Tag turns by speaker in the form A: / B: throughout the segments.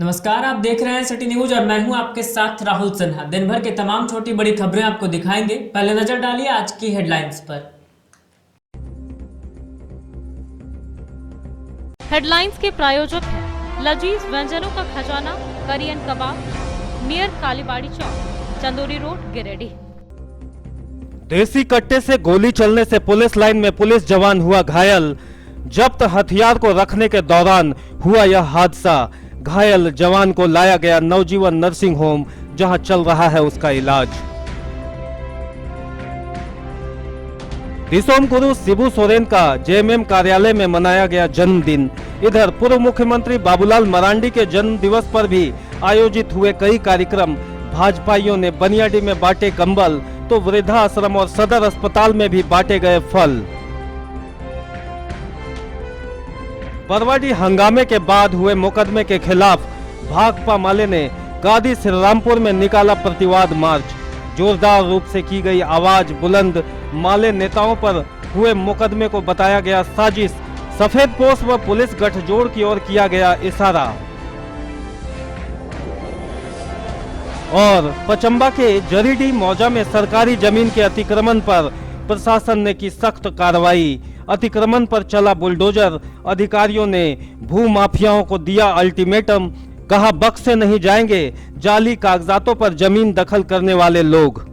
A: नमस्कार, आप देख रहे हैं सिटी न्यूज और मैं हूं आपके साथ राहुल सिन्हा। दिन भर के तमाम छोटी बड़ी खबरें आपको दिखाएंगे। पहले नजर डालिए आज की हेडलाइंस पर।
B: हेडलाइंस के प्रायोजक हैं लजीज व्यंजनों का खजाना करियन कबाब, नियर कालीबाड़ी चौक, चंदोरी रोड, गिरिडीह।
C: देसी कट्टे से गोली चलने से पुलिस लाइन में पुलिस जवान हुआ घायल। जब्त हथियार को रखने के दौरान हुआ यह हादसा। घायल जवान को लाया गया नवजीवन नर्सिंग होम, जहां चल रहा है उसका इलाज। दिसोम गुरु शिबू सोरेन का जेएमएम कार्यालय में मनाया गया जन्मदिन। इधर पूर्व मुख्यमंत्री बाबूलाल मरांडी के जन्म दिवस पर भी आयोजित हुए कई कार्यक्रम। भाजपाइयों ने बनियाडी में बांटे कंबल, तो वृद्धाश्रम और सदर अस्पताल में भी बांटे गए फल। बरवाडी हंगामे के बाद हुए मुकदमे के खिलाफ भाकपा माले ने गादी श्रीरामपुर में निकाला प्रतिवाद मार्च। जोरदार रूप से की गई आवाज बुलंद। माले नेताओं पर हुए मुकदमे को बताया गया साजिश। सफेद पोश व पुलिस गठजोड़ की ओर किया गया इशारा। और पचम्बा के जरीडी मौजा में सरकारी जमीन के अतिक्रमण पर प्रशासन ने की सख्त कार्रवाई। अतिक्रमण पर चला बुलडोजर। अधिकारियों ने भू माफियाओं को दिया अल्टीमेटम, कहा बख्शे नहीं जाएंगे जाली कागजातों पर जमीन दखल करने वाले लोग।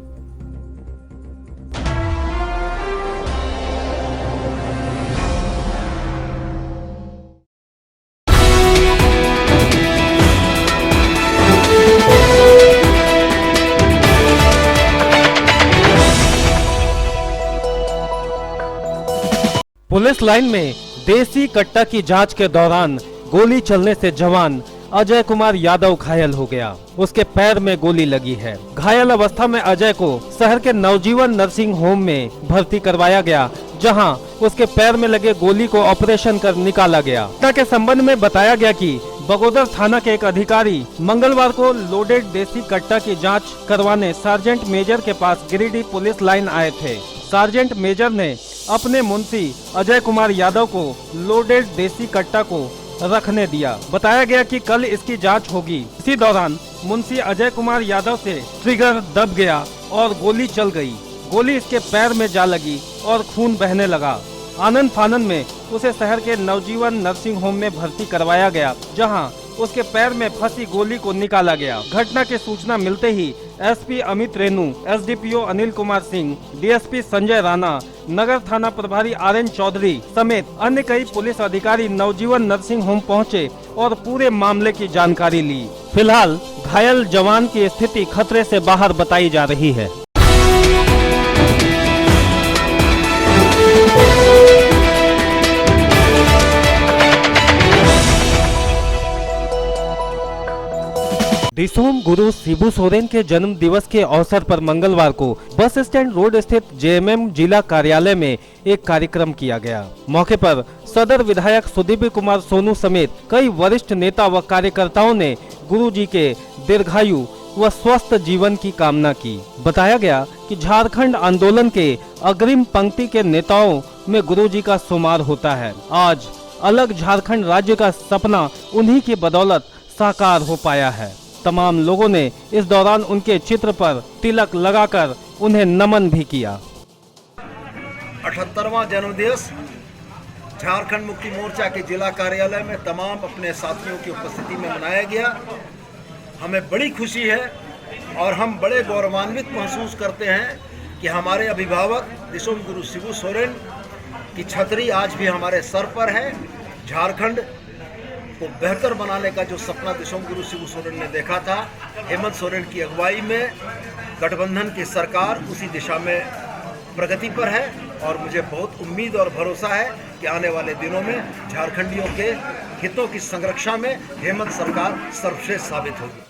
C: पुलिस लाइन में देसी कट्टा की जांच के दौरान गोली चलने से जवान अजय कुमार यादव घायल हो गया। उसके पैर में गोली लगी है। घायल अवस्था में अजय को शहर के नवजीवन नर्सिंग होम में भर्ती करवाया गया, जहां उसके पैर में लगे गोली को ऑपरेशन कर निकाला गया। घटना के संबंध में बताया गया कि बगोदर थाना के एक अधिकारी मंगलवार को लोडेड देसी कट्टा की जाँच करवाने सार्जेंट मेजर के पास गिरिडीह पुलिस लाइन आए थे। सार्जेंट मेजर ने अपने मुंशी अजय कुमार यादव को लोडेड देसी कट्टा को रखने दिया। बताया गया कि कल इसकी जांच होगी। इसी दौरान मुंशी अजय कुमार यादव से ट्रिगर दब गया और गोली चल गई। गोली इसके पैर में जा लगी और खून बहने लगा। आनंद फानन में उसे शहर के नवजीवन नर्सिंग होम में भर्ती करवाया गया, जहां उसके पैर में फंसी गोली को निकाला गया। घटना की सूचना मिलते ही SP Amit Renu, SDPO Anil Kumar Singh, DSP Sanjay Rana, नगर थाना प्रभारी आरएन चौधरी समेत अन्य कई पुलिस अधिकारी नवजीवन नर्सिंग होम पहुंचे और पूरे मामले की जानकारी ली। फिलहाल घायल जवान की स्थिति खतरे से बाहर बताई जा रही है। दिसोम गुरु शिबू सोरेन के जन्म दिवस के अवसर पर मंगलवार को बस स्टैंड रोड स्थित जेएमएम जिला कार्यालय में एक कार्यक्रम किया गया। मौके पर सदर विधायक सुदीप कुमार सोनू समेत कई वरिष्ठ नेता व कार्यकर्ताओं ने गुरुजी के दीर्घायु व स्वस्थ जीवन की कामना की। बताया गया कि झारखंड आंदोलन के अग्रिम पंक्ति के नेताओं में गुरुजी का शुमार होता है। आज अलग झारखंड राज्य का सपना उन्हीं की बदौलत साकार हो पाया है। तमाम लोगों ने इस दौरान उनके चित्र पर तिलक लगाकर उन्हें नमन भी किया।
D: 78वां जन्मदिवस झारखंड मुक्ति मोर्चा के जिला कार्यालय में तमाम अपने साथियों की उपस्थिति में मनाया गया। हमें बड़ी खुशी है और हम बड़े गौरवान्वित महसूस करते हैं कि हमारे अभिभावक दिसोम गुरु शिबू सोरेन की छतरी आज भी हमारे सर पर है। झारखंड को बेहतर बनाने का जो सपना दिसोम गुरु शिबू सोरेन ने देखा था, हेमंत सोरेन की अगुवाई में गठबंधन की सरकार उसी दिशा में प्रगति पर है और मुझे बहुत उम्मीद और भरोसा है कि आने वाले दिनों में झारखंडियों के हितों की संरक्षा में हेमंत सरकार सर्वश्रेष्ठ साबित होगी।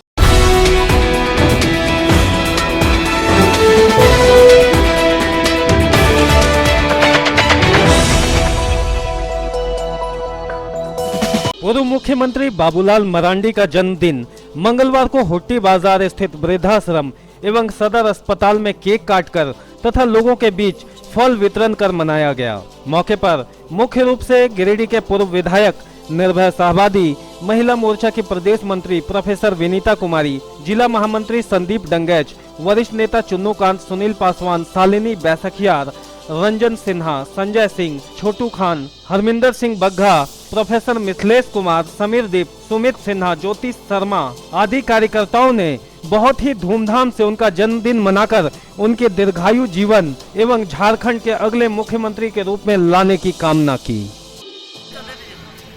C: पूर्व मुख्यमंत्री बाबूलाल मरांडी का जन्मदिन मंगलवार को हुट्टी बाजार स्थित वृद्धाश्रम एवं सदर अस्पताल में केक काटकर तथा लोगों के बीच फल वितरण कर मनाया गया। मौके पर मुख्य रूप से गिरिडीह के पूर्व विधायक निर्भय शाहबादी, महिला मोर्चा की प्रदेश मंत्री प्रोफेसर विनीता कुमारी, जिला महामंत्री संदीप डंगैच, वरिष्ठ नेता चुन्नूकांत, सुनील पासवान, शालिनी बैसखियार, रंजन सिन्हा, संजय सिंह, छोटू खान, हरमिंदर सिंह बग्घा, प्रोफेसर मिथिलेश कुमार, समीर दीप, सुमित सिन्हा, ज्योति शर्मा आदि कार्यकर्ताओं ने बहुत ही धूमधाम से उनका जन्मदिन मनाकर उनके दीर्घायु जीवन एवं झारखंड के अगले मुख्यमंत्री के रूप में लाने की कामना की।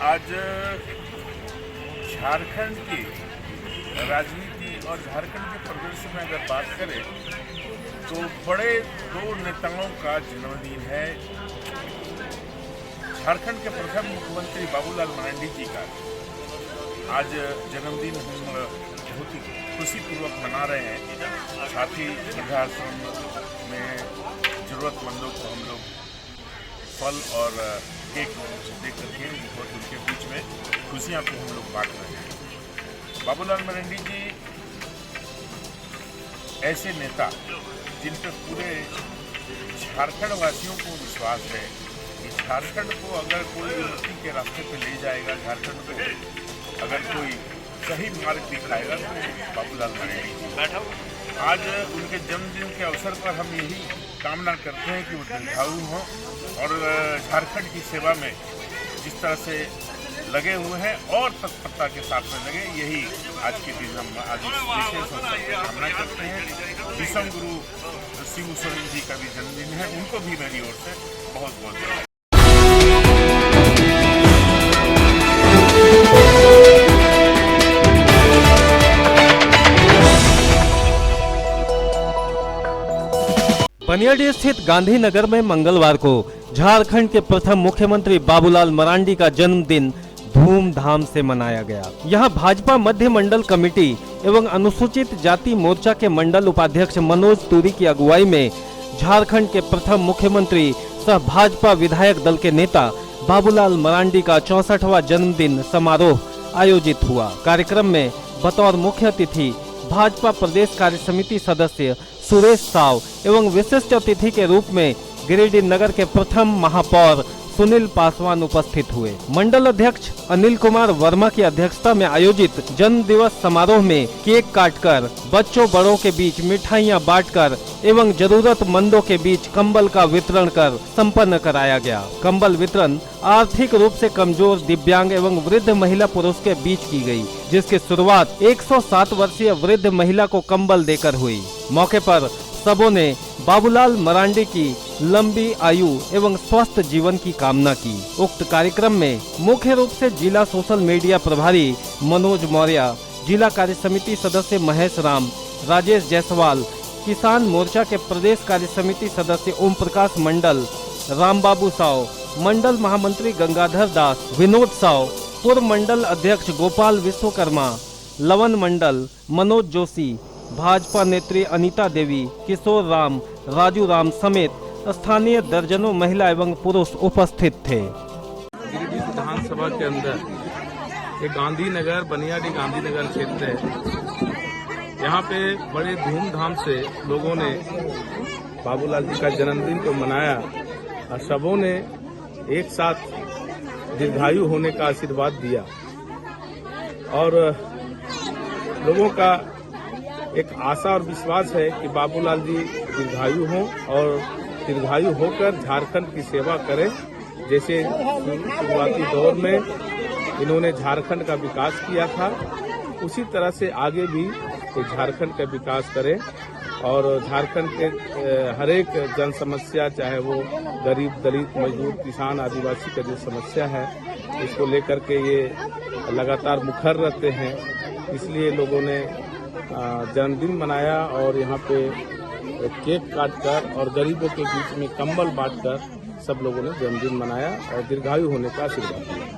E: आज झारखंड की राजनीति और झारखंड के परिदृश्य में अगर बात करें तो बड़े दो नेताओं का जन्मदिन है। झारखंड के प्रथम मुख्यमंत्री बाबूलाल मरांडी जी का आज जन्मदिन हम बहुत ही खुशीपूर्वक मना रहे हैं। साथ ही वृद्धाश्रम में जरूरतमंदों को हम लोग फल और केक दे करके उनके बीच में खुशियां को हम लोग बांट रहे हैं। बाबूलाल मरांडी जी ऐसे नेता जिन पर पूरे झारखंड वासियों को विश्वास है कि झारखंड को अगर कोई उन्नति के रास्ते पे ले जाएगा, झारखंड को अगर कोई सही मार्ग दिखाएगा तो बाबूलाल मरांडी जी। आज उनके जन्मदिन के अवसर पर हम यही कामना करते हैं कि वो दीर्घायु हों और झारखंड की सेवा में जिस तरह से लगे हुए हैं और तत्परता के साथ में लगे, यही आज के दिन हम आज विशेष अवसर पर कामना करते हैं। विषम गुरु शिव सोरेन जी का भी जन्मदिन है, उनको भी मेरी ओर से बहुत बहुत बधाई।
C: बनियाडी स्थित गांधीनगर में मंगलवार को झारखंड के प्रथम मुख्यमंत्री बाबूलाल मरांडी का जन्मदिन धूमधाम से मनाया गया। यहां भाजपा मध्य मंडल कमेटी एवं अनुसूचित जाति मोर्चा के मंडल उपाध्यक्ष मनोज तुरी की अगुवाई में झारखंड के प्रथम मुख्यमंत्री सह भाजपा विधायक दल के नेता बाबूलाल मरांडी का 64वां जन्मदिन समारोह आयोजित हुआ। कार्यक्रम में बतौर मुख्य अतिथि भाजपा प्रदेश कार्य समिति सदस्य सुरेश साव एवं विशिष्ट अतिथि के रूप में गिरिडीह नगर के प्रथम महापौर सुनील पासवान उपस्थित हुए। मंडल अध्यक्ष अनिल कुमार वर्मा की अध्यक्षता में आयोजित जन्म दिवस समारोह में केक काटकर, बच्चों बड़ों के बीच मिठाइयां बांटकर एवं जरूरतमंदों के बीच कंबल का वितरण कर संपन्न कराया गया। कंबल वितरण आर्थिक रूप से कमजोर, दिव्यांग एवं वृद्ध महिला पुरुष के बीच की गई, जिसकी शुरुआत 107 वर्षीय वृद्ध महिला को कंबल देकर हुई। मौके पर सबों ने बाबूलाल मरांडी की लंबी आयु एवं स्वस्थ जीवन की कामना की। उक्त कार्यक्रम में मुख्य रूप से जिला सोशल मीडिया प्रभारी मनोज मौर्य, जिला कार्य समिति सदस्य महेश राम, राजेश जायसवाल, किसान मोर्चा के प्रदेश कार्य समिति सदस्य ओम प्रकाश मंडल, राम बाबू साव, मंडल महामंत्री गंगाधर दास, विनोद साव, पूर्व मंडल अध्यक्ष गोपाल विश्वकर्मा, लवन मंडल, मनोज जोशी, भाजपा नेत्री अनीता देवी, किशोर राम, राजू राम समेत स्थानीय दर्जनों महिला एवं पुरुष उपस्थित थे।
F: गिरिडीह विधानसभा के अंदर ये गांधीनगर, बनियाडी गांधीनगर क्षेत्र है। यहाँ पे बड़े धूमधाम से लोगों ने बाबूलाल जी का जन्मदिन को मनाया और सबों ने एक साथ दीर्घायु होने का आशीर्वाद दिया और लोगों का एक आशा और विश्वास है कि बाबूलाल जी दीर्घायु हों और दीर्घायु होकर झारखंड की सेवा करें। जैसे शुरुआती दौर में इन्होंने झारखंड का विकास किया था, उसी तरह से आगे भी झारखंड का विकास करें और झारखंड के हर एक जन समस्या, चाहे वो गरीब, दलित, मजदूर, किसान, आदिवासी का जो समस्या है, इसको लेकर के ये लगातार मुखर रहते हैं। इसलिए लोगों ने जन्मदिन मनाया और यहाँ पे केक काटकर और गरीबों के बीच में कंबल बांटकर सब लोगों ने जन्मदिन मनाया और दीर्घायु होने का आशीर्वाद दिया।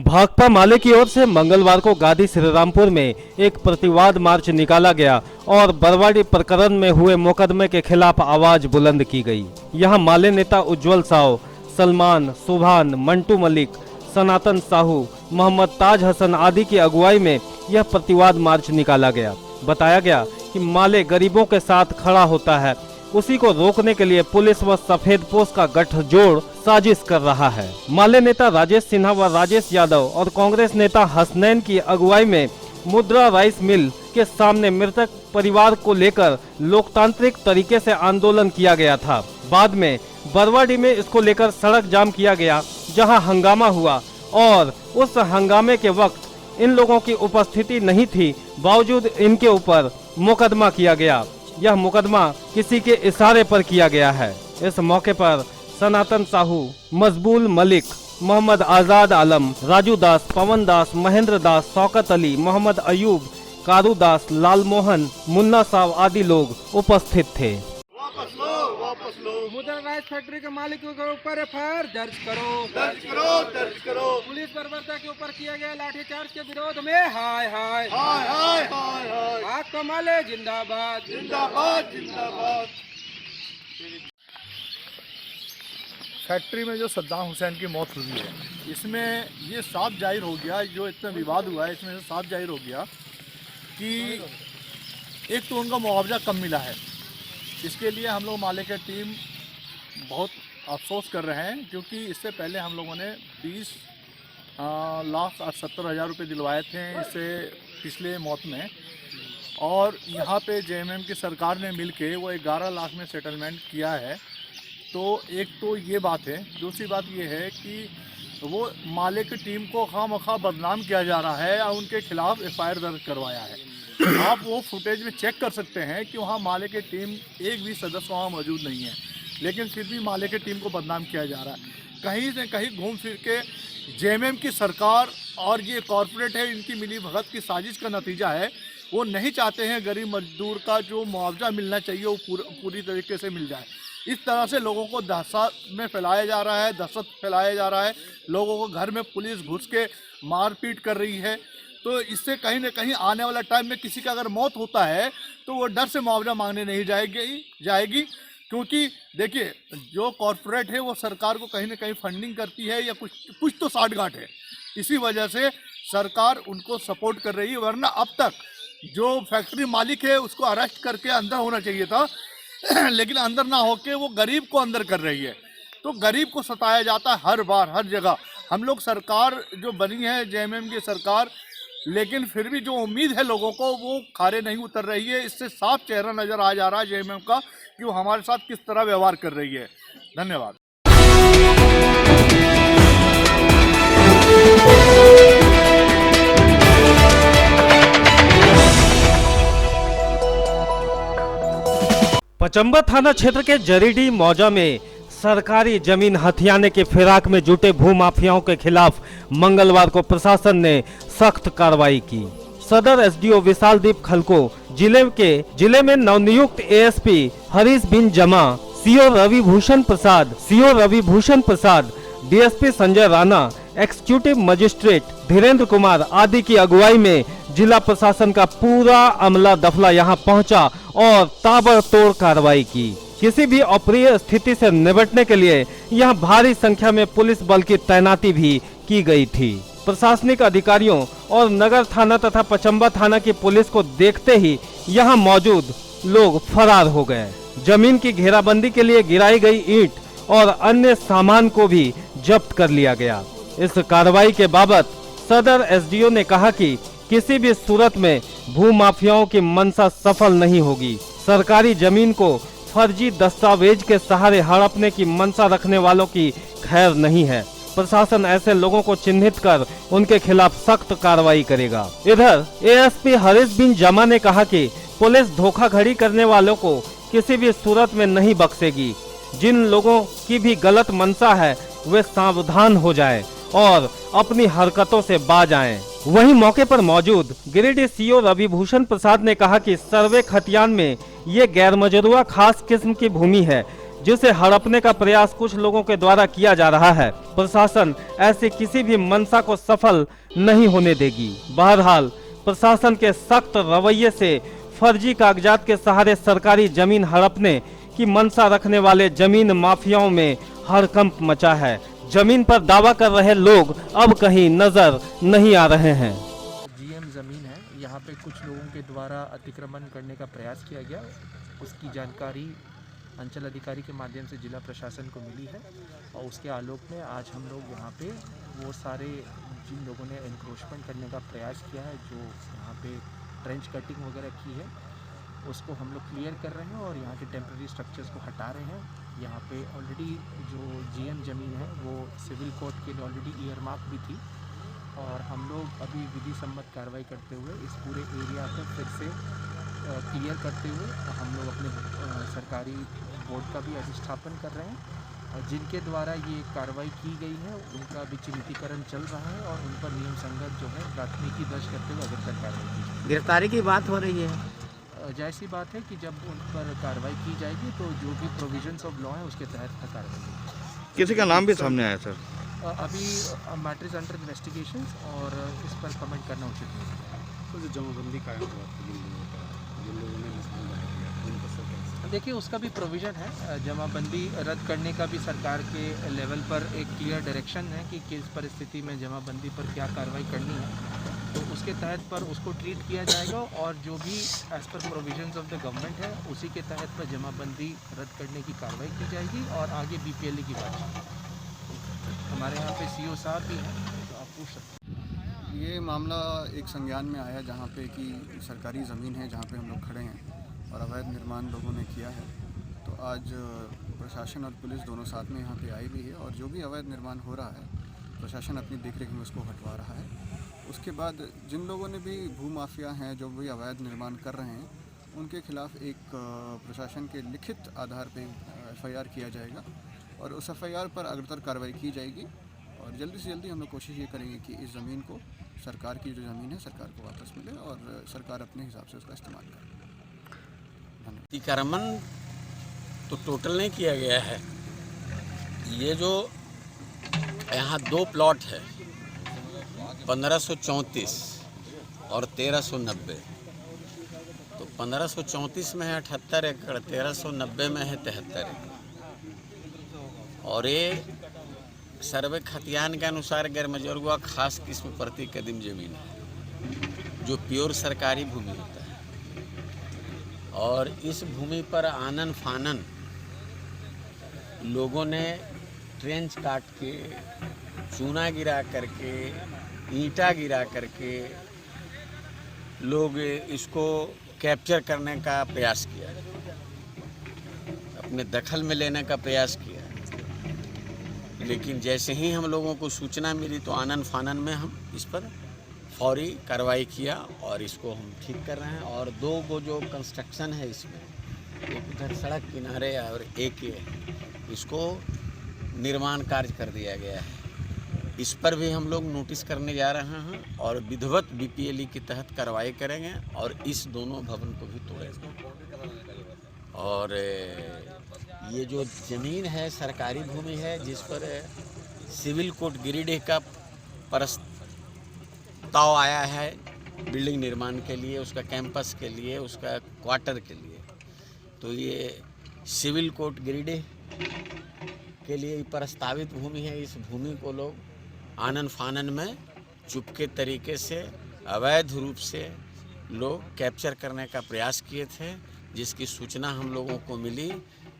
C: भाकपा माले की ओर से मंगलवार को गादी श्रीरामपुर में एक प्रतिवाद मार्च निकाला गया और बरवाड़ी प्रकरण में हुए मुकदमे के खिलाफ आवाज बुलंद की गई। यहां माले नेता उज्जवल साव, सलमान, सुभान, मंटू मलिक, सनातन साहू, मोहम्मद ताज हसन आदि की अगुवाई में यह प्रतिवाद मार्च निकाला गया। बताया गया कि माले गरीबों के साथ खड़ा होता है, उसी को रोकने के लिए पुलिस व सफेद पोस्ट का गठजोड़ साजिश कर रहा है। माले नेता राजेश सिन्हा व राजेश यादव और कांग्रेस नेता हसनैन की अगुवाई में मुद्रा राइस मिल के सामने मृतक परिवार को लेकर लोकतांत्रिक तरीके से आंदोलन किया गया था। बाद में बरवाडी में इसको लेकर सड़क जाम किया गया, जहां हंगामा हुआ और उस हंगामे के वक्त इन लोगों की उपस्थिति नहीं थी, बावजूद इनके ऊपर मुकदमा किया गया। यह मुकदमा किसी के इशारे पर किया गया है। इस मौके पर सनातन साहू, मजबूल मलिक, मोहम्मद आजाद आलम, राजू दास, पवन दास, महेंद्र दास, शौकत अली, मोहम्मद अयूब, कारू दास, लाल मोहन, मुन्ना साहब आदि लोग उपस्थित थे।
G: मुद्रा राइस फैक्ट्री के मालिकों के ऊपर एफआईआर दर्ज करो। पुलिस बर्बरता के ऊपर किया गया लाठीचार्ज के विरोध में हाय हाय आग कमाले जिंदाबाद।
H: फैक्ट्री में जो सद्दाम हुसैन की मौत हुई है, इसमें ये साफ जाहिर हो गया, जो इतना विवाद हुआ है इसमें से साफ जाहिर हो गया कि एक तो उनका मुआवजा कम मिला है। इसके लिए हम लोग माले की टीम बहुत अफसोस कर रहे हैं, क्योंकि इससे पहले हम लोगों ने 20,70,000 रुपये दिलवाए थे इससे पिछले मौत में, और यहाँ पे जेएमएम की सरकार ने मिलके वो 11 लाख में सेटलमेंट किया है। तो एक तो ये बात है। दूसरी बात ये है कि वो माले की टीम को खामखा बदनाम किया जा रहा है और उनके खिलाफ एफआईआर दर्ज करवाया है। आप वो फुटेज में चेक कर सकते हैं कि वहाँ माले की टीम एक भी सदस्य वहाँ मौजूद नहीं है, लेकिन फिर भी माले की टीम को बदनाम किया जा रहा है। कहीं से कहीं घूम फिर के जेएमएम की सरकार और ये कॉरपोरेट है, इनकी मिली भगत की साजिश का नतीजा है। वो नहीं चाहते हैं गरीब मजदूर का जो मुआवजा मिलना चाहिए वो पूरी तरीके से मिल जाए। इस तरह से लोगों को दहशत में फैलाया जा रहा है, दहशत फैलाया जा रहा है। लोगों को घर में पुलिस घुस के मारपीट कर रही है। तो इससे कहीं ना कहीं आने वाला टाइम में किसी का अगर मौत होता है तो वो डर से मुआवजा मांगने नहीं जाएगी, क्योंकि देखिए जो कॉरपोरेट है वो सरकार को कहीं ना कहीं फंडिंग करती है या कुछ तो साठगांठ है। इसी वजह से सरकार उनको सपोर्ट कर रही है, वरना अब तक जो फैक्ट्री मालिक है उसको अरेस्ट करके अंदर होना चाहिए था, लेकिन अंदर ना होके वो गरीब को अंदर कर रही है। तो गरीब को सताया जाता है हर बार हर जगह। हम लोग सरकार जो बनी है जेएमएम की सरकार, लेकिन फिर भी जो उम्मीद है लोगों को वो खारे नहीं उतर रही है। इससे साफ चेहरा नजर आ जा रहा है जेएमएम का कि वो हमारे साथ किस तरह व्यवहार कर रही है। धन्यवाद।
C: पचंबा थाना क्षेत्र के जरीडी मौजा में सरकारी जमीन हथियाने के फिराक में जुटे भूमाफियाओं के खिलाफ मंगलवार को प्रशासन ने सख्त कार्रवाई की। सदर एसडीओ विशालदीप खलको, जिले में नवनियुक्त ASP Harish Bin Jama, CO Ravi Bhushan Prasad, DSP Sanjay Rana, executive magistrate Dhirendra Kumar आदि की अगुवाई में जिला प्रशासन का पूरा अमला दफला यहां पहुंचा और ताबड़तोड़ कार्रवाई की। किसी भी अप्रिय स्थिति से निपटने के लिए यहां भारी संख्या में पुलिस बल की तैनाती भी की गई थी। प्रशासनिक अधिकारियों और नगर थाना तथा पचंबा थाना की पुलिस को देखते ही यहां मौजूद लोग फरार हो गए। जमीन की घेराबंदी के लिए गिराई गई ईंट और अन्य सामान को भी जब्त कर लिया गया। इस कार्रवाई के बाबत सदर एसडीओ ने कहा कि किसी भी सूरत में भूमाफियाओं की मंशा सफल नहीं होगी। सरकारी जमीन को फर्जी दस्तावेज के सहारे हड़पने की मंशा रखने वालों की खैर नहीं है। प्रशासन ऐसे लोगों को चिन्हित कर उनके खिलाफ सख्त कार्रवाई करेगा। इधर एएसपी हरीश बिन जमा ने कहा कि पुलिस धोखाधड़ी करने वालों को किसी भी सूरत में नहीं बख्शेगी। जिन लोगों की भी गलत मंशा है वे सावधान हो जाएं और अपनी हरकतों से बाज आएं। वहीं मौके पर मौजूद गिरिडीह सीओ रवि भूषण प्रसाद ने कहा कि सर्वे खतियान में ये गैरमजरूआ खास किस्म की भूमि है, जिसे हड़पने का प्रयास कुछ लोगों के द्वारा किया जा रहा है। प्रशासन ऐसी किसी भी मंशा को सफल नहीं होने देगी। बहरहाल प्रशासन के सख्त रवैये से फर्जी कागजात के सहारे सरकारी जमीन हड़पने की मंशा रखने वाले जमीन माफियाओं में हड़कंप मचा है। जमीन पर दावा कर रहे लोग अब कहीं नजर नहीं आ रहे हैं।
I: जीएम ज़मीन है कुछ लोगों के द्वारा अतिक्रमण करने का प्रयास किया गया, उसकी जानकारी अंचल अधिकारी के माध्यम से जिला प्रशासन को मिली है और उसके आलोक में आज हम लोग यहाँ पे वो सारे जिन लोगों ने एनक्रोचमेंट करने का प्रयास किया है, जो यहाँ पे ट्रेंच कटिंग वगैरह की है, उसको हम लोग क्लियर कर रहे हैं और यहाँ के टेम्प्रेरी स्ट्रक्चर्स को हटा रहे हैं। यहाँ पे ऑलरेडी जो जीएम ज़मीन है वो सिविल कोर्ट के लिए ऑलरेडी ईयरमार्क भी थी और हम लोग अभी विधि सम्मत कार्रवाई करते हुए इस पूरे एरिया को फिर से क्लियर करते हुए हम लोग अपने सरकारी बोर्ड का भी अधिष्ठापन कर रहे हैं और जिनके द्वारा ये कार्रवाई की गई है उनका भी चिन्हितीकरण चल रहा है और उन पर नियम संगत जो है प्राथमिकी दर्ज करते हुए अगर तक कार्रवाई की जाए।
J: गिरफ्तारी की बात हो रही है।
I: जाहिर सी बात है कि जब उन पर कार्रवाई की जाएगी तो जो भी प्रोविजंस ऑफ लॉ है उसके तहत कार्रवाई होगी।
J: किसी का नाम भी सामने आया सर?
I: अभी मैटर इज अंडर इन्वेस्टिगेशन और इस पर कमेंट करना उचित नहीं है।
K: तो जो जमाबंदी कायम हुआ जिन लोगों ने मसला किया उनको सब
I: देखिए उसका भी प्रोविज़न है, जमाबंदी रद्द करने का भी सरकार के लेवल पर एक क्लियर डायरेक्शन है कि किस परिस्थिति में जमाबंदी पर क्या कार्रवाई करनी है, तो उसके तहत पर उसको ट्रीट किया जाएगा और जो भी as per provisions of the government है उसी के तहत पर जमाबंदी रद्द करने की कार्रवाई की जाएगी और आगे बीपीएलए की बात हमारे यहाँ पे सीओ साहब भी हैं तो आप पूछ सकते हैं।
L: ये मामला एक संज्ञान में आया जहाँ पे कि सरकारी ज़मीन है जहाँ पे हम लोग खड़े हैं और अवैध निर्माण लोगों ने किया है, तो आज प्रशासन और पुलिस दोनों साथ में यहाँ पे आई भी है और जो भी अवैध निर्माण हो रहा है प्रशासन अपनी देखरेख में उसको हटवा रहा है। उसके बाद जिन लोगों ने भी भू माफिया हैं जो भी अवैध निर्माण कर रहे हैं उनके खिलाफ एक प्रशासन के लिखित आधार पे एफआईआर किया जाएगा और उस एफआईआर पर अग्रतर कार्रवाई की जाएगी और जल्दी से जल्दी हम लोग कोशिश ये करेंगे कि इस ज़मीन को, सरकार की जो ज़मीन है, सरकार को वापस मिले और सरकार अपने हिसाब से उसका इस्तेमाल करे।
M: अतिक्रमण तो टोटल नहीं किया गया है। ये जो यहाँ दो प्लॉट है 1534 और 1390, तो 1534 में है 78 एकड़, 1390 में है 73 एकड़ और ये सर्वे खतियान के अनुसार गैर मजरूआ खास किस्म प्रति कदीम जमीन है जो प्योर सरकारी भूमि होता है और इस भूमि पर आनन फानन लोगों ने ट्रेंच काट के, चूना गिरा करके, ईंटा गिरा करके लोग इसको कैप्चर करने का प्रयास किया, अपने दखल में लेने का प्रयास किया। लेकिन जैसे ही हम लोगों को सूचना मिली तो आनन फानन में हम इस पर फौरी कार्रवाई किया और इसको हम ठीक कर रहे हैं। और दो गो जो कंस्ट्रक्शन है इसमें, एक इधर सड़क किनारे और एक इसको निर्माण कार्य कर दिया गया है, इस पर भी हम लोग नोटिस करने जा रहे हैं और विधिवत बीपीएलए के तहत कार्रवाई करेंगे और इस दोनों भवन को भी तोड़ेंगे। और ये जो ज़मीन है सरकारी भूमि है जिस पर सिविल कोर्ट गिरिडीह का प्रस्ताव आया है बिल्डिंग निर्माण के लिए, उसका कैंपस के लिए, उसका क्वार्टर के लिए, तो ये सिविल कोर्ट गिरिडीह के लिए प्रस्तावित भूमि है। इस भूमि को लोग आनन फानन में चुपके तरीके से अवैध रूप से लोग कैप्चर करने का प्रयास किए थे, जिसकी सूचना हम लोगों को मिली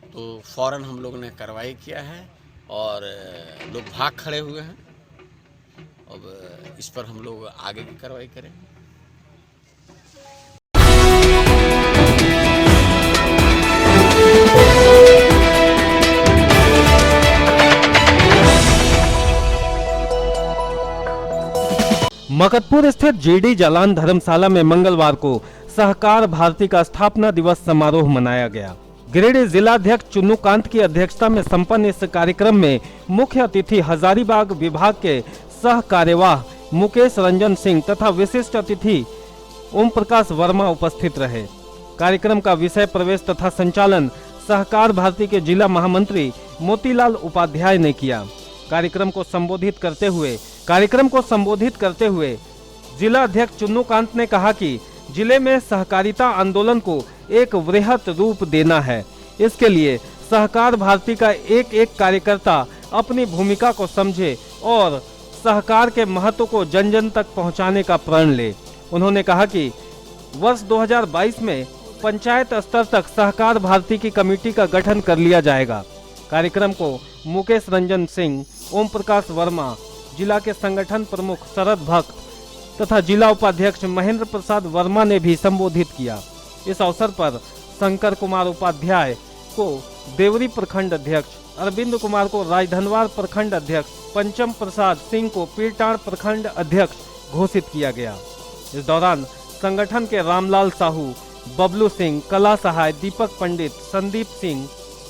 M: तो फ़ौरन हम लोग ने कार्रवाई किया है और लोग भाग खड़े हुए हैं। अब इस पर हम लोग आगे की कार्रवाई करेंगे।
C: मकतपुर स्थित जीडी जालान धर्मशाला में मंगलवार को सहकार भारती का स्थापना दिवस समारोह मनाया गया। गिरिडीह जिलाध्यक्ष चुन्नूकांत की अध्यक्षता में संपन्न इस कार्यक्रम में मुख्य अतिथि हजारीबाग विभाग के सह कार्यवाह मुकेश रंजन सिंह तथा विशिष्ट अतिथि ओम प्रकाश वर्मा उपस्थित रहे। कार्यक्रम का विषय प्रवेश तथा संचालन सहकार भारती के जिला महामंत्री मोतीलाल उपाध्याय ने किया। कार्यक्रम को संबोधित करते हुए जिला अध्यक्ष चुन्नूकांत ने कहा कि जिले में सहकारिता आंदोलन को एक वृहत रूप देना है। इसके लिए सहकार भारती का एक एक कार्यकर्ता अपनी भूमिका को समझे और सहकार के महत्व को जन जन तक पहुंचाने का प्रण ले। उन्होंने कहा कि वर्ष 2022 में पंचायत स्तर तक सहकार भारती की कमेटी का गठन कर लिया जाएगा। कार्यक्रम को मुकेश रंजन सिंह, ओम प्रकाश वर्मा, जिला के संगठन प्रमुख शरद भक्त तथा जिला उपाध्यक्ष महेंद्र प्रसाद वर्मा ने भी संबोधित किया। इस अवसर पर शंकर कुमार उपाध्याय को देवरी प्रखंड अध्यक्ष, अरविंद कुमार को राजधनवार प्रखंड अध्यक्ष, पंचम प्रसाद सिंह को पीरटाण प्रखंड अध्यक्ष घोषित किया गया। इस दौरान संगठन के रामलाल साहू, बबलू सिंह, कला सहाय, दीपक पंडित, संदीप सिंह,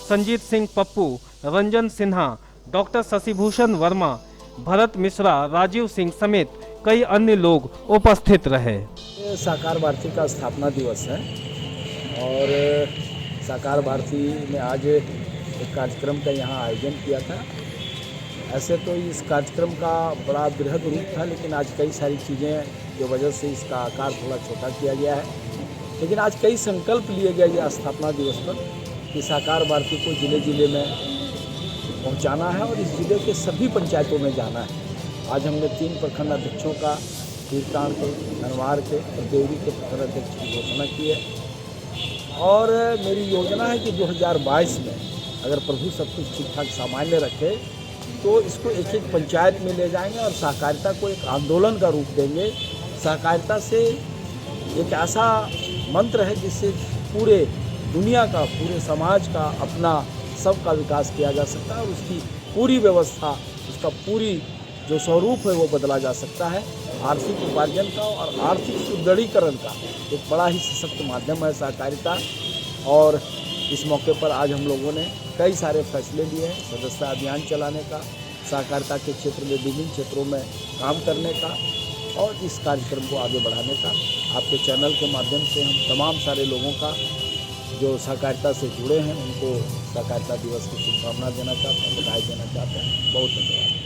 C: संजीत सिंह पप्पू, रंजन सिन्हा, डॉक्टर शशिभूषण वर्मा, भरत मिश्रा, राजीव सिंह समेत कई अन्य लोग उपस्थित रहे।
N: सहकार भारती का स्थापना दिवस है और सहकार भारती में आज एक कार्यक्रम का यहाँ आयोजन किया था। ऐसे तो इस कार्यक्रम का बड़ा बृहद रूप था, लेकिन आज कई सारी चीज़ें की वजह से इसका आकार थोड़ा छोटा किया गया है। लेकिन आज कई संकल्प लिए गए ये स्थापना दिवस पर कि सहकार भारती को ज़िले ज़िले में पहुंचाना है और इस ज़िले के सभी पंचायतों में जाना है। आज हमने 3 प्रखंड अध्यक्षों का पीरटाण के, धनवार के और देवरी के प्रखंड अध्यक्ष की घोषणा की है और मेरी योजना है कि 2022 में अगर प्रभु सब कुछ ठीक ठाक सामान्य रखे तो इसको एक एक पंचायत में ले जाएंगे और सहकारिता को एक आंदोलन का रूप देंगे। सहकारिता से एक ऐसा मंत्र है जिससे पूरे दुनिया का, पूरे समाज का, अपना सबका विकास किया जा सकता है और उसकी पूरी व्यवस्था, उसका पूरी जो स्वरूप है वो बदला जा सकता है। आर्थिक उपार्जन का और आर्थिक सुदृढ़ीकरण का एक बड़ा ही सशक्त माध्यम है सहकारिता। और इस मौके पर आज हम लोगों ने कई सारे फैसले लिए हैं, सदस्यता अभियान चलाने का, सहकारिता के क्षेत्र में विभिन्न क्षेत्रों में काम करने का और इस कार्यक्रम को आगे बढ़ाने का। आपके चैनल के माध्यम से हम तमाम सारे लोगों का जो सहकारिता से जुड़े हैं उनको सहकारिता दिवस की शुभकामना देना चाहते हैं, बधाई देना चाहते हैं। बहुत धन्यवाद।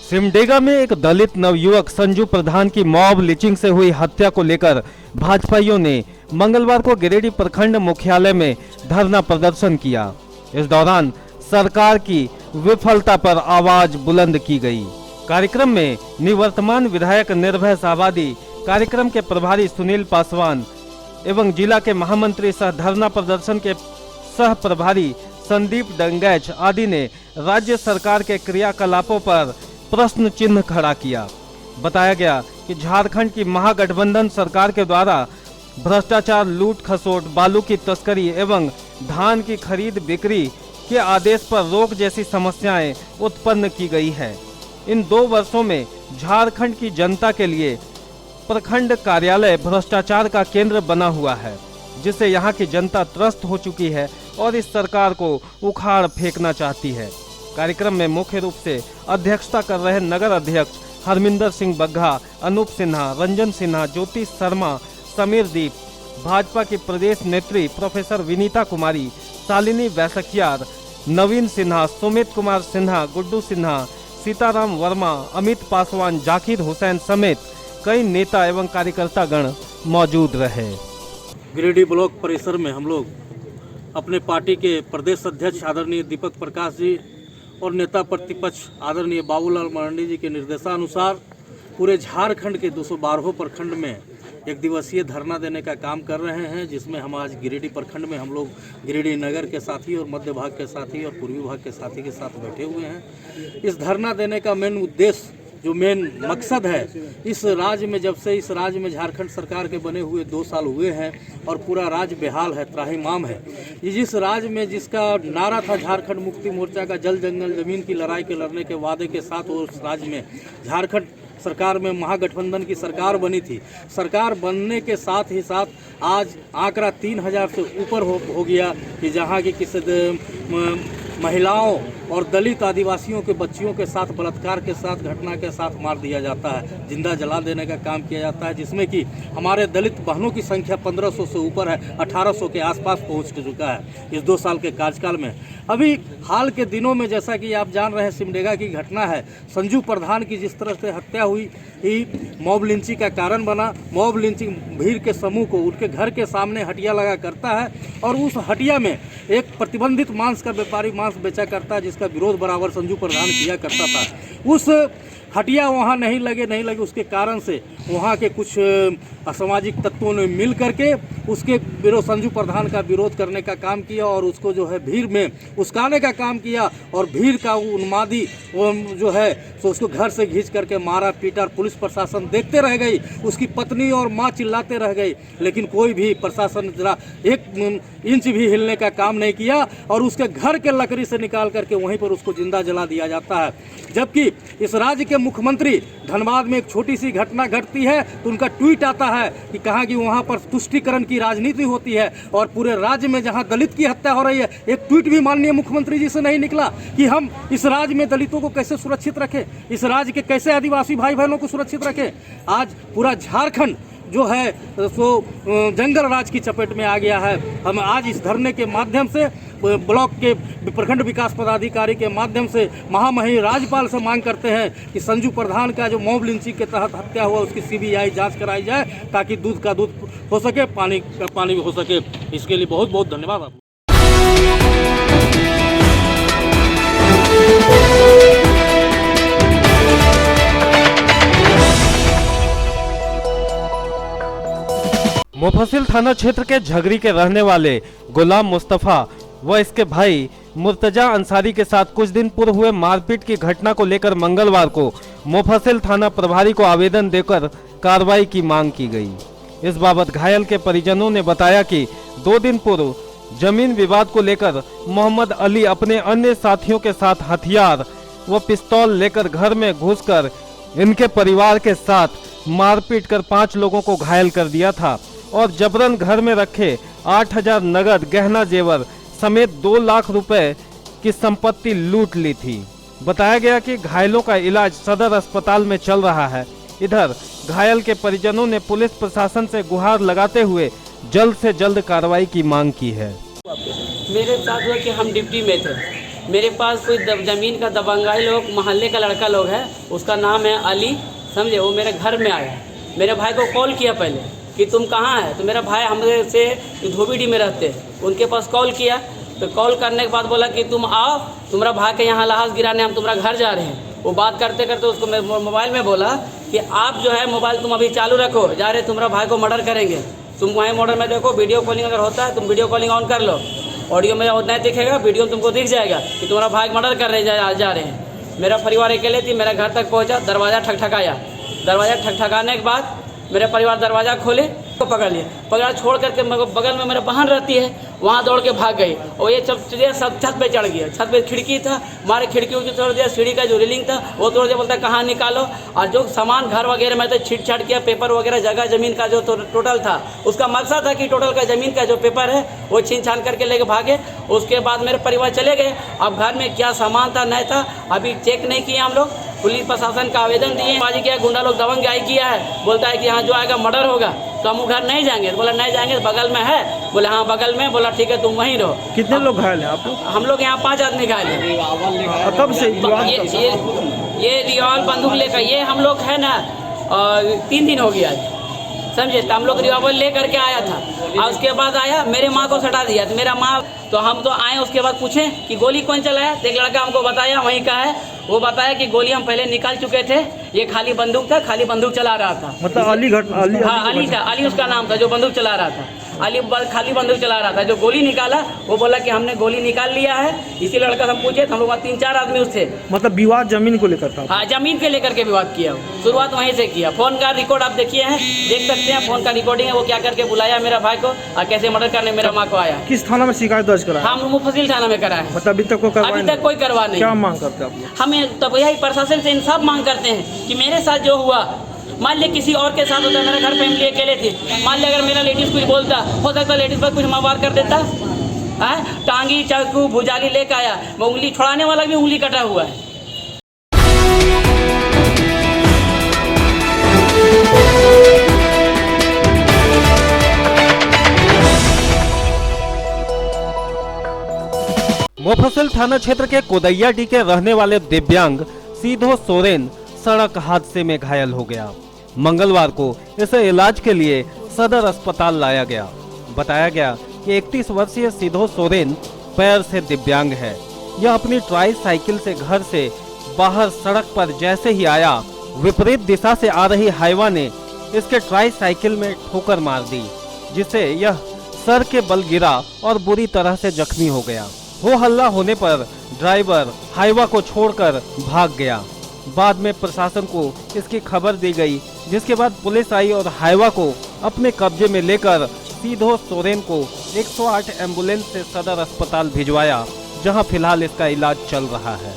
C: सिमडेगा में एक दलित नवयुवक संजू प्रधान की मॉब लिंचिंग से हुई हत्या को लेकर भाजपाइयों ने मंगलवार को गिरिडीह प्रखंड मुख्यालय में धरना प्रदर्शन किया। इस दौरान सरकार की विफलता पर आवाज बुलंद की गई। कार्यक्रम में निवर्तमान विधायक निर्भय शाहबादी, कार्यक्रम के प्रभारी सुनील पासवान एवं जिला के महामंत्री सह धरना प्रदर्शन के सह प्रभारी संदीप डंगैच आदि ने राज्य सरकार के क्रियाकलापों पर प्रश्न चिन्ह खड़ा किया। बताया गया कि झारखंड की महागठबंधन सरकार के द्वारा भ्रष्टाचार, लूट खसोट, बालू की तस्करी एवं धान की खरीद बिक्री के आदेश पर रोक जैसी समस्याएं उत्पन्न की गई है। इन 2 वर्षों में झारखंड की जनता के लिए प्रखंड कार्यालय भ्रष्टाचार का केंद्र बना हुआ है, जिससे यहाँ की जनता त्रस्त हो चुकी है और इस सरकार को उखाड़ फेंकना चाहती है। कार्यक्रम में मुख्य रूप से अध्यक्षता कर रहे नगर अध्यक्ष हरमिंदर सिंह बग्घा, अनूप सिन्हा, रंजन सिन्हा, ज्योति शर्मा, समीर दीप, भाजपा की प्रदेश नेत्री प्रोफेसर विनीता कुमारी, शालिनी वैसखियार, नवीन सिन्हा, सुमित कुमार सिन्हा, गुड्डू सिन्हा, सीताराम वर्मा, अमित पासवान, जाकिर हुसैन समेत कई नेता एवं कार्यकर्ता गण मौजूद रहे।
O: गिरिडीह ब्लॉक परिसर में हम लोग अपने पार्टी के प्रदेश अध्यक्ष आदरणीय दीपक प्रकाश जी और नेता प्रतिपक्ष आदरणीय बाबूलाल मरांडी जी के निर्देशानुसार पूरे झारखंड के 212 प्रखंड में एक दिवसीय धरना देने का काम कर रहे हैं, जिसमें हम आज गिरिडीह प्रखंड में हम लोग गिरिडीह नगर के साथी और मध्य भाग के साथी और पूर्वी भाग के साथी के साथ बैठे हुए हैं। इस धरना देने का मेन उद्देश्य, जो मेन मकसद है, इस राज्य में जब से इस राज्य में झारखंड सरकार के बने हुए 2 साल हुए हैं और पूरा राज्य बेहाल है, त्राहिमाम है। ये जिस राज्य में जिसका नारा था झारखंड मुक्ति मोर्चा का, जल जंगल जमीन की लड़ाई के लड़ने के वादे के साथ, उस राज्य में झारखंड सरकार में महागठबंधन की सरकार बनी थी। सरकार बनने के साथ ही साथ आज आंकड़ा 3000 से ऊपर हो गया कि जहाँ की किसी महिलाओं और दलित आदिवासियों के बच्चियों के साथ बलात्कार के साथ घटना के साथ मार दिया जाता है, जिंदा जला देने का काम किया जाता है, जिसमें कि हमारे दलित बहनों की संख्या 1500 से ऊपर है, 1800 के आसपास पहुंच चुका है इस 2 साल के कार्यकाल में। अभी हाल के दिनों में जैसा कि आप जान रहे हैं सिमडेगा की घटना है, संजू प्रधान की जिस तरह से हत्या हुई मॉब लिंचिंग का कारण बना। मॉब लिंचिंग भीड़ के समूह को उनके घर के सामने हटिया लगा करता है और उस हटिया में एक प्रतिबंधित मांस का व्यापारी मांस बेचा करता है, जिसका विरोध बराबर संजू प्रधान किया करता था। उस हटिया वहाँ नहीं लगे उसके कारण से वहाँ के कुछ असामाजिक तत्वों ने मिल करके उसके विरोध संजू प्रधान का विरोध करने का काम किया और उसको जो है भीड़ में उस्काने का काम किया और भीड़ का उन्मादी जो है तो उसको घर से खींच करके मारा पीटा। पुलिस प्रशासन देखते रह गई, उसकी पत्नी और माँ चिल्लाते रह गई, लेकिन कोई भी प्रशासन जरा 1 इंच भी हिलने का काम नहीं किया और उसके घर के लकड़ी से निकाल करके वहीं पर उसको जिंदा जला दिया जाता है। जबकि इस राज्य के मुख्यमंत्री धनबाद में एक छोटी सी घटना घटती है तो उनका ट्वीट आता है कि कहाँ कि वहाँ पर तुष्टीकरण की राजनीति होती है और पूरे राज्य में जहाँ दलित की हत्या हो रही है, एक ट्वीट भी माननीय मुख्यमंत्री जी से नहीं निकला कि हम इस राज्य में दलितों को कैसे सुरक्षित रखें, इस राज्य के कैसे आदिवासी भाई बहनों को सुरक्षित रखें। आज पूरा झारखंड जो है सो जंगल राज की चपेट में आ गया है। हम आज इस धरने के माध्यम से ब्लॉक के प्रखंड विकास पदाधिकारी के माध्यम से महामहिम राज्यपाल से मांग करते हैं कि संजू प्रधान का जो मॉब लिंचिंग के तहत हत्या हुआ उसकी CBI जांच कराई जाए ताकि दूध का दूध हो सके, पानी का पानी भी हो सके। इसके लिए बहुत बहुत धन्यवाद आपको।
C: मुफस्सिल थाना क्षेत्र के झगरी के रहने वाले गुलाम मुस्तफा व इसके भाई मुर्तजा अंसारी के साथ कुछ दिन पूर्व हुए मारपीट की घटना को लेकर मंगलवार को मुफस्सिल थाना प्रभारी को आवेदन देकर कार्रवाई की मांग की गई। इस बाबत घायल के परिजनों ने बताया कि 2 दिन पूर्व जमीन विवाद को लेकर मोहम्मद अली अपने अन्य साथियों के साथ हथियार व पिस्तौल लेकर घर में घुसकर इनके परिवार के साथ मारपीट कर 5 लोगों को घायल कर दिया था और जबरन घर में रखे 8000 नगद गहना जेवर समेत 2 लाख रुपए की संपत्ति लूट ली थी। बताया गया कि घायलों का इलाज सदर अस्पताल में चल रहा है। इधर घायल के परिजनों ने पुलिस प्रशासन से गुहार लगाते हुए जल्द से जल्द कार्रवाई की मांग की है।
P: मेरे साथ हुआ कि हम डिप्टी में थे, मेरे पास कोई ज़मीन का दबंगाई लोग मोहल्ले का लड़का लोग है, उसका नाम है अली, समझे। वो मेरे घर में आया, मेरे भाई को कॉल किया पहले कि तुम कहाँ है, तो मेरा भाई हमसे से धोबीडी में रहते, उनके पास कॉल किया। तो कॉल करने के बाद बोला कि तुम आओ, तुम्हारा भाई के यहाँ लाश गिराने हम तुम्हारा घर जा रहे हैं। वो बात करते करते उसको मैं मोबाइल में बोला कि आप जो है मोबाइल तुम अभी चालू रखो, जा रहे तुम्हारा भाई को मर्डर करेंगे, तुम वहीं मर्डर में देखो, वीडियो कॉलिंग अगर होता है तुम वीडियो कॉलिंग ऑन कर लो, ऑडियो में नहीं दिखेगा, वीडियो में तुमको दिख जाएगा कि तुम्हारा भाई मर्डर करने जा रहे हैं। मेरा परिवार अकेले थी, मेरा घर तक पहुँचा, दरवाज़ा ठकठकाया, दरवाज़ा ठकठकाने के बाद मेरे परिवार दरवाज़ा खोले तो पकड़ लिए, पकड़ा छोड़ करके बगल में मेरा बहन रहती है, वहाँ दौड़ के भाग गई और ये सब छत पे चढ़ गया। छत पे खिड़की था, हमारे खिड़कियों की तोड़ दिया, सीढ़ी का जो रेलिंग था वो तोड़ दिया, बोलता कहाँ निकालो। और जो सामान घर वगैरह में तो छीट छाट किया, पेपर वगैरह जगह ज़मीन का जो टोटल था, उसका मकसद था कि टोटल का ज़मीन का जो पेपर है वो छीन छान करके लेके भागे। उसके बाद मेरे परिवार चले गए। अब घर में क्या सामान था नहीं था अभी चेक नहीं किया हम लोग, पुलिस प्रशासन का आवेदन दिए, बाजी किया, गुंडा लोग दबंगाई किया है, बोलता है कि यहाँ जो आएगा मर्डर होगा, तो हम घर नहीं जाएंगे। बोला नहीं जाएंगे, बगल में है, बोले हाँ बगल में, बोला ठीक है तुम वहीं रहो।
Q: कितने लोग घायल हैं आप लोग?
P: हम लोग यहाँ 5 आदमी घायल हैं।
Q: कब से
P: ये रिवॉल्वर बंदूक लेकर ये हम लोग है ना 3 दिन हो गया, समझे। तो हम लोग रिवॉल्वर ले करके आया था और उसके बाद आया मेरे माँ को सटा दिया, तो मेरा माँ तो हम तो आए, उसके बाद पूछे कि गोली कौन चलाया, तो एक लड़का हमको बताया वहीं का है, वो बताया कि गोली हम पहले निकाल चुके थे, ये खाली बंदूक था, खाली बंदूक चला रहा था।
Q: मतलब
P: अली था, अली उसका नाम था जो बंदूक चला रहा था, अली खाली बंदूक चला रहा था। जो गोली निकाला वो बोला कि हमने गोली निकाल लिया है। इसी लड़का से हम पूछे तो हम लोग 3-4 आदमी उससे,
Q: मतलब विवाद जमीन को लेकर था।
P: हाँ जमीन के लेकर के विवाद किया, शुरुआत वहीं से किया। फोन का रिकॉर्ड आप देखिए हैं, देख सकते हैं, फोन का रिकॉर्डिंग है, वो क्या करके बुलाया मेरा भाई को और कैसे मर्डर करने मेरा माँ को आया।
Q: किस थाना में शिकायत दर्ज करा?
P: हम मुफस्सिल थाना में करा है।
Q: मतलब अभी तक
P: कोई करवा नहीं।
Q: क्या मांग करते हैं आप लोग?
P: हमें तो यही प्रशासन से इंसाफ मांग करते हैं कि मेरे साथ जो हुआ, मान लिया किसी और के साथ होता, मेरा घर फैमिली अकेले थी, मान लिया अगर मेरा लेडीज़ कुछ बोलता, हो सकता लेडीज़ पर कुछ मार कर देता, टांगी चाकू भुजाली लेकर आया, मैं उंगली छुड़ाने वाला भी उंगली कटा हुआ है।
C: मुफस्सिल थाना क्षेत्र के कोदैयाडी के रहने वाले दिव्यांग सीधो सोरेन सड़क हादसे में घायल हो गया। मंगलवार को इसे इलाज के लिए सदर अस्पताल लाया गया। बताया गया कि 31 वर्षीय सीधो सोरेन पैर से दिव्यांग है। यह अपनी ट्राई साइकिल से घर से बाहर सड़क पर जैसे ही आया, विपरीत दिशा से आ रही हाईवा ने इसके ट्राई साइकिल में ठोकर मार दी, जिससे यह सर के बल गिरा और बुरी तरह से जख्मी हो गया। हो हल्ला होने पर ड्राइवर हाईवा को छोड़कर भाग गया। बाद में प्रशासन को इसकी खबर दी गई, जिसके बाद पुलिस आई और हाईवा को अपने कब्जे में लेकर सीधो सोरेन को 108 एम्बुलेंस से सदर अस्पताल भिजवाया, जहां फिलहाल इसका इलाज चल रहा है।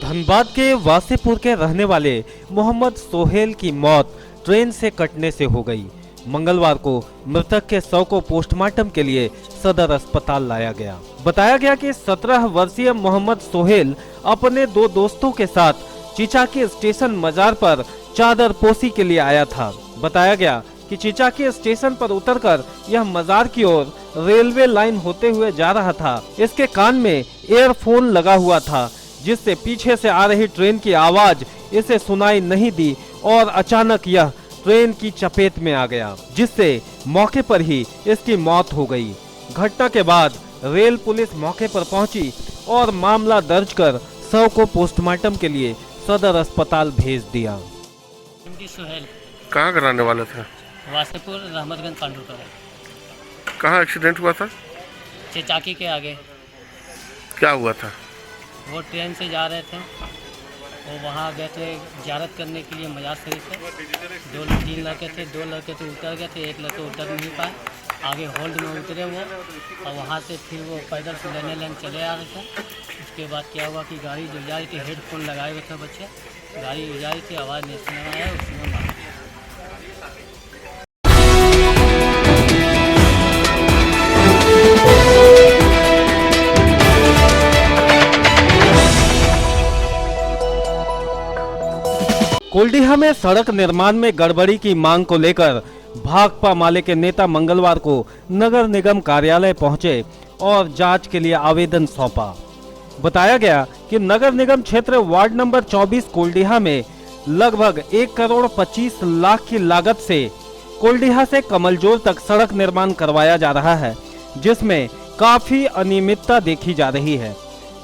C: धनबाद के वासीपुर के रहने वाले मोहम्मद सोहेल की मौत ट्रेन से कटने से हो गई। मंगलवार को मृतक के शव को पोस्टमार्टम के लिए सदर अस्पताल लाया गया। बताया गया कि 17 वर्षीय मोहम्मद सोहेल अपने 2 दोस्तों के साथ चिचाकी स्टेशन मजार पर चादर पोसी के लिए आया था। बताया गया कि चिचाकी स्टेशन पर उतरकर यह मजार की ओर रेलवे लाइन होते हुए जा रहा था। इसके कान में एयरफोन लगा हुआ था, जिससे पीछे से आ रही ट्रेन की आवाज इसे सुनाई नहीं दी और अचानक यह ट्रेन की चपेट में आ गया, जिससे मौके पर ही इसकी मौत हो गई। घटना के बाद रेल पुलिस मौके पर पहुंची और मामला दर्ज कर शव को पोस्टमार्टम के लिए सदर अस्पताल भेज दिया।
P: सोहेल
F: कहाँ का रहने वाले थे?
P: वासेपुर रहमतगंज पांडुपुर।
F: कहाँ एक्सीडेंट हुआ था?
P: चिचाकी के आगे।
F: क्या हुआ था?
P: वो ट्रेन से जा रहे थे, वो वहाँ गए थे ज़ियारत करने के लिए मजार शरीफ से। 2-3 लड़के थे, 2 लड़के तो उतर गए थे, एक लड़के उतर नहीं पाए। आगे होल्ड में उतरे वो, और वहाँ से फिर वो पैदल से लेने चले आ रहे थे। उसके बाद क्या हुआ कि गाड़ी जल जा रही थी, हेडफोन लगाए हुए थे बच्चे, गाड़ी जल जा रही थी, आवाज़ नहीं सुना आया, उसमें मार दिया।
C: कोल्डीहा में सड़क निर्माण में गड़बड़ी की मांग को लेकर भाकपा माले के नेता मंगलवार को नगर निगम कार्यालय पहुंचे और जांच के लिए आवेदन सौंपा। बताया गया कि नगर निगम क्षेत्र वार्ड नंबर 24 कोल्डीहा में लगभग 1 करोड़ 25 लाख की लागत से कोल्डीहा से कमलजोर तक सड़क निर्माण करवाया जा रहा है, जिसमें काफी अनियमितता देखी जा रही है।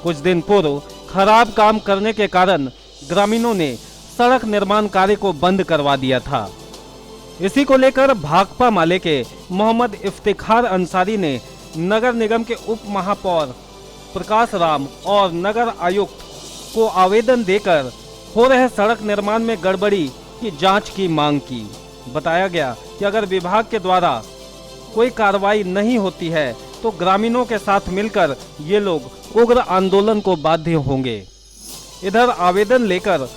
C: कुछ दिन पूर्व खराब काम करने के कारण ग्रामीणों ने सड़क निर्माण कार्य को बंद करवा दिया था। इसी को लेकर भाकपा माले के मोहम्मद इफ्तिखार अंसारी ने नगर निगम के उप महापौर प्रकाश राम और नगर आयुक्त को आवेदन देकर हो रहे सड़क निर्माण में गड़बड़ी की जांच की मांग की। बताया गया कि अगर विभाग के द्वारा कोई कार्रवाई नहीं होती है तो ग्रामीणों के साथ मिलकर ये लोग उग्र आंदोलन को बाध्य होंगे। इधर आवेदन लेकर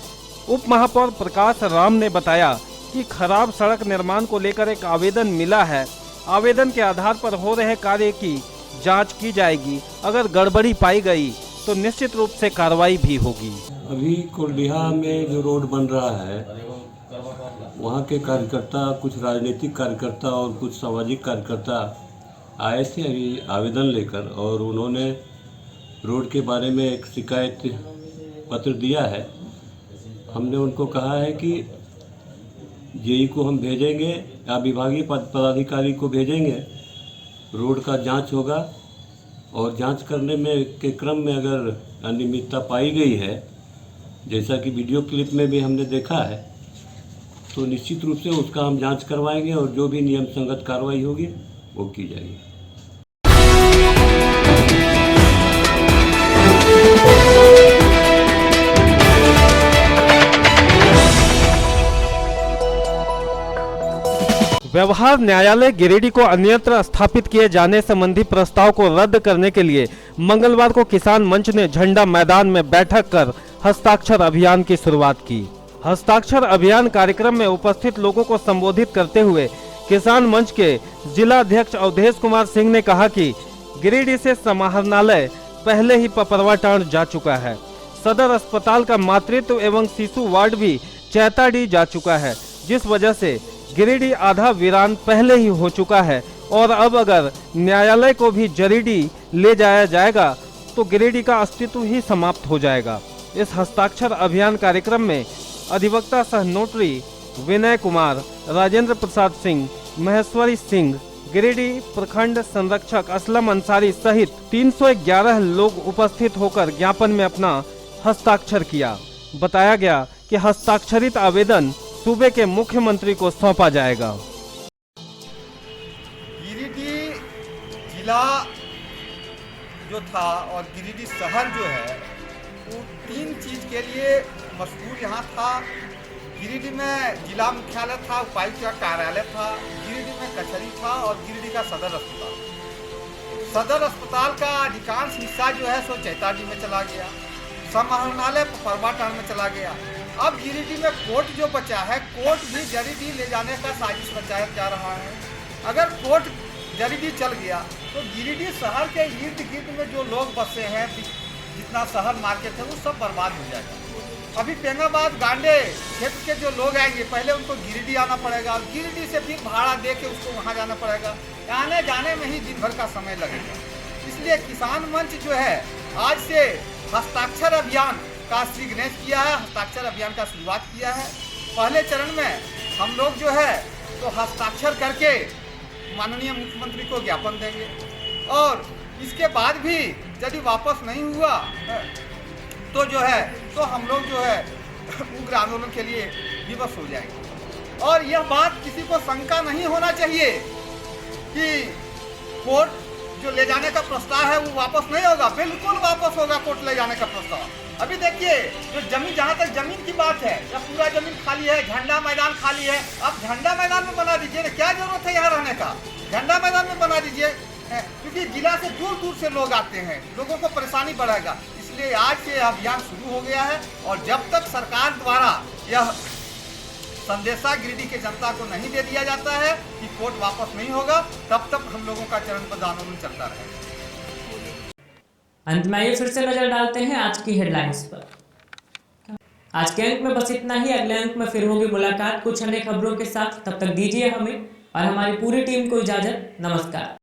C: उप महापौर प्रकाश राम ने बताया कि खराब सड़क निर्माण को लेकर एक आवेदन मिला है। आवेदन के आधार पर हो रहे कार्य की जांच की जाएगी। अगर गड़बड़ी पाई गई तो निश्चित रूप से कार्रवाई भी होगी।
R: अभी कोल्डीहा में जो रोड बन रहा है, वहाँ के कार्यकर्ता, कुछ राजनीतिक कार्यकर्ता और कुछ सामाजिक कार्यकर्ता आए थे अभी आवेदन लेकर, और उन्होंने रोड के बारे में एक शिकायत पत्र दिया है। हमने उनको कहा है कि जेई को हम भेजेंगे या विभागीय पदाधिकारी को भेजेंगे, रोड का जांच होगा, और जांच करने में के क्रम में अगर अनियमितता पाई गई है, जैसा कि वीडियो क्लिप में भी हमने देखा है, तो निश्चित रूप से उसका हम जांच करवाएंगे और जो भी नियम संगत कार्रवाई होगी वो की जाएगी।
C: व्यवहार न्यायालय गिरिडीह को अन्यत्र स्थापित किए जाने संबंधी प्रस्ताव को रद्द करने के लिए मंगलवार को किसान मंच ने झंडा मैदान में बैठक कर हस्ताक्षर अभियान की शुरुआत की। हस्ताक्षर अभियान कार्यक्रम में उपस्थित लोगों को संबोधित करते हुए किसान मंच के जिला अध्यक्ष अवधेश कुमार सिंह ने कहा कि गिरिडीह से समाहरणालय पहले ही पपरवाटांड़ जा चुका है। सदर अस्पताल का मातृत्व एवं शिशु वार्ड भी चैताडीह जा चुका है, जिस वजह से गिरिडीह आधा वीरान पहले ही हो चुका है और अब अगर न्यायालय को भी जरीडीह ले जाया जाएगा तो गिरिडीह का अस्तित्व ही समाप्त हो जाएगा। इस हस्ताक्षर अभियान कार्यक्रम में अधिवक्ता सह नोटरी विनय कुमार, राजेंद्र प्रसाद सिंह, महेश्वरी सिंह, गिरिडीह प्रखंड संरक्षक असलम अंसारी सहित 311 लोग उपस्थित होकर ज्ञापन में अपना हस्ताक्षर किया। बताया गया कि हस्ताक्षरित आवेदन सूबे के मुख्यमंत्री को सौंपा जाएगा।
S: गिरिडीह जिला जो था और गिरिडीह शहर जो है वो 3 चीज के लिए मशहूर यहाँ था। गिरिडीह में जिला मुख्यालय था, उपायुक्त का कार्यालय था, गिरिडीह में कचहरी था और गिरिडीह का सदर अस्पताल। सदर अस्पताल का अधिकांश हिस्सा जो है सो चैताडीह में चला गया, समाहरणालय पपरवाटांड़ में चला गया। अब गिरिडीह में कोर्ट जो बचा है, कोर्ट भी जरीडीह ले जाने का साजिश रचाया जा रहा है। अगर कोर्ट जरीडीह चल गया तो गिरिडीह शहर के इर्द गिर्द में जो लोग बसे हैं, जितना शहर मार्केट है वो सब बर्बाद हो जाएगा। अभी पेंगाबाद गांडे क्षेत्र के जो लोग आएंगे पहले उनको गिरिडीह आना पड़ेगा और गिरिडीह से फिर भाड़ा दे के उसको वहाँ जाना पड़ेगा। आने जाने में ही दिन भर का समय लगेगा। इसलिए किसान मंच जो है आज से हस्ताक्षर अभियान का श्री गणेश किया है, हस्ताक्षर अभियान का शुरुआत किया है। पहले चरण में हम लोग जो है तो हस्ताक्षर करके माननीय मुख्यमंत्री को ज्ञापन देंगे और इसके बाद भी यदि वापस नहीं हुआ तो जो है तो हम लोग जो है उग्र आंदोलन के लिए विवश हो जाएंगे। और यह बात किसी को शंका नहीं होना चाहिए कि कोर्ट जो ले जाने का प्रस्ताव है वो वापस नहीं होगा। बिल्कुल वापस होगा कोर्ट ले जाने का प्रस्ताव। अभी देखिए जो जमीन, जहाँ तक जमीन की बात है, या पूरा जमीन खाली है, झंडा मैदान खाली है, अब झंडा मैदान में बना दीजिए ना, क्या जरूरत है यहाँ रहने का? झंडा मैदान में बना दीजिए, क्योंकि जिला से दूर दूर से लोग आते हैं, लोगों को परेशानी बढ़ेगा। इसलिए आज से अभियान शुरू हो गया है और जब तक सरकार द्वारा यह संदेशा गिरिडीह के जनता को नहीं दे दिया जाता है कि कोर्ट वापस नहीं होगा, तब तक हम लोगों का चरणबद्ध आंदोलन चलता रहेगा।
A: अंत में आइए फिर से नजर डालते हैं आज की हेडलाइंस पर। आज के अंक में बस इतना ही। अगले अंक में फिर होगी मुलाकात कुछ अन्य खबरों के साथ। तब तक दीजिए हमें और हमारी पूरी टीम को इजाजत। नमस्कार।